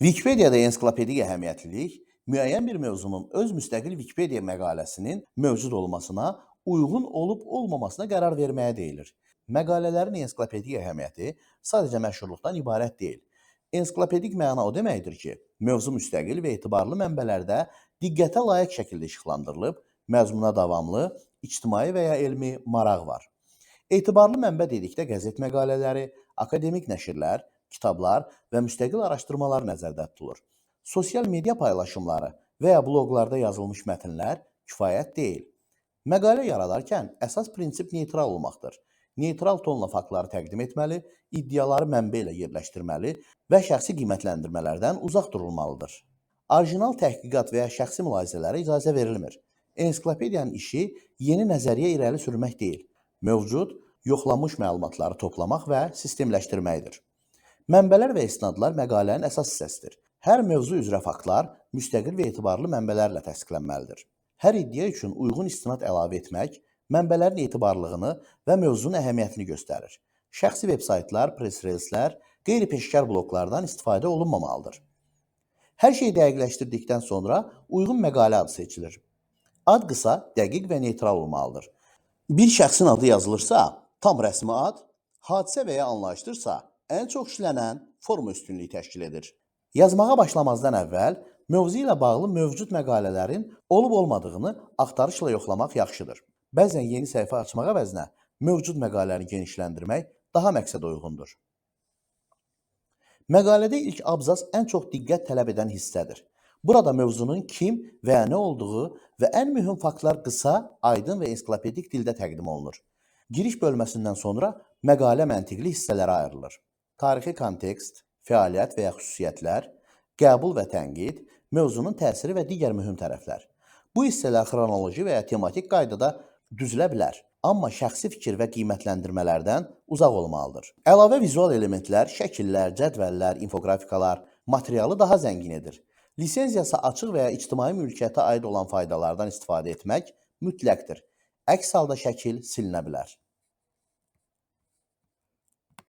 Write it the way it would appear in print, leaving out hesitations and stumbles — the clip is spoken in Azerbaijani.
Wikipediyada ensiklopedik əhəmiyyətlilik müəyyən bir mövzunun öz müstəqil Wikipediya məqaləsinin mövcud olmasına, uyğun olub-olmamasına qərar verməyə deyilir. Məqalələrin ensiklopedik əhəmiyyəti sadəcə məşhurluqdan ibarət deyil. Ensiklopedik məna o deməkdir ki, mövzu müstəqil və etibarlı mənbələrdə diqqətə layiq şəkildə işıqlandırılıb, məzmuna davamlı, ictimai və ya elmi maraq var. Etibarlı mənbə dedikdə qəzet məqalələri, akademik nəşrlər, kitablar və müstəqil araşdırmalar nəzərdə tutulur. Sosial media paylaşımları və ya bloqlarda yazılmış mətnlər kifayət deyil. Məqalə yaradarkən əsas prinsip neytral olmaqdır. Neytral tonla faktları təqdim etməli, iddiaları mənbə ilə yerləşdirməli və şəxsi qiymətləndirmələrdən uzaq durulmalıdır. Orijinal təhqiqat və ya şəxsi mülahizələrə icazə verilmir. Ensiklopediyanın işi yeni nəzəriyyə irəli sürmək deyil, mövcud, yoxlanmış məlumatları toplamaq və sistemləşdirməkdir. Mənbələr və isnadlar məqalənin əsas hissəsidir. Hər mövzu üzrə faktlar müstəqil və etibarlı mənbələrlə təsdiqlənməlidir. Hər iddia üçün uyğun istinad əlavə etmək, mənbələrin etibarlılığını və mövzunun əhəmiyyətini göstərir. Şəxsi veb-saytlar, press-relslər, qeyri-peşəkar bloklardan istifadə olunmamalıdır. Hər şeyi dəqiqləşdirdikdən sonra uyğun məqalə adı seçilir. Ad qısa, dəqiq və neytral olmalıdır. Bir şəxsin adı yazılırsa, tam rəsmi ad, hadisə və ya anlayışdırsa, ən çox işlənən forma üstünlüyü təşkil edir. Yazmağa başlamazdan əvvəl mövzu ilə bağlı mövcud məqalələrin olub-olmadığını axtarışla yoxlamaq yaxşıdır. Bəzən yeni səhifə açmaq əvəzinə mövcud məqaləni genişləndirmək daha məqsədə uyğundur. Məqalədə ilk abzas ən çox diqqət tələb edən hissədir. Burada mövzunun kim və ya nə olduğu və ən mühüm faktlar qısa, aydın və ensiklopedik dildə təqdim olunur. Giriş bölməsindən sonra məqalə məntiqli hissələrə ayrılır. Tarixi kontekst, fəaliyyət və ya xüsusiyyətlər, qəbul və tənqid, mövzunun təsiri və digər mühüm tərəflər. Bu hissələr xronoloji və ya tematik qaydada düzülə bilər, amma şəxsi fikir və qiymətləndirmələrdən uzaq olmalıdır. Əlavə vizual elementlər, şəkillər, cədvəllər, infografikalar materialı daha zəngin edir. Lisenziyası açıq və ya ictimai mülkiyyətə aid olan faydalardan istifadə etmək mütləqdir. Əks halda şəkil silinə bilər.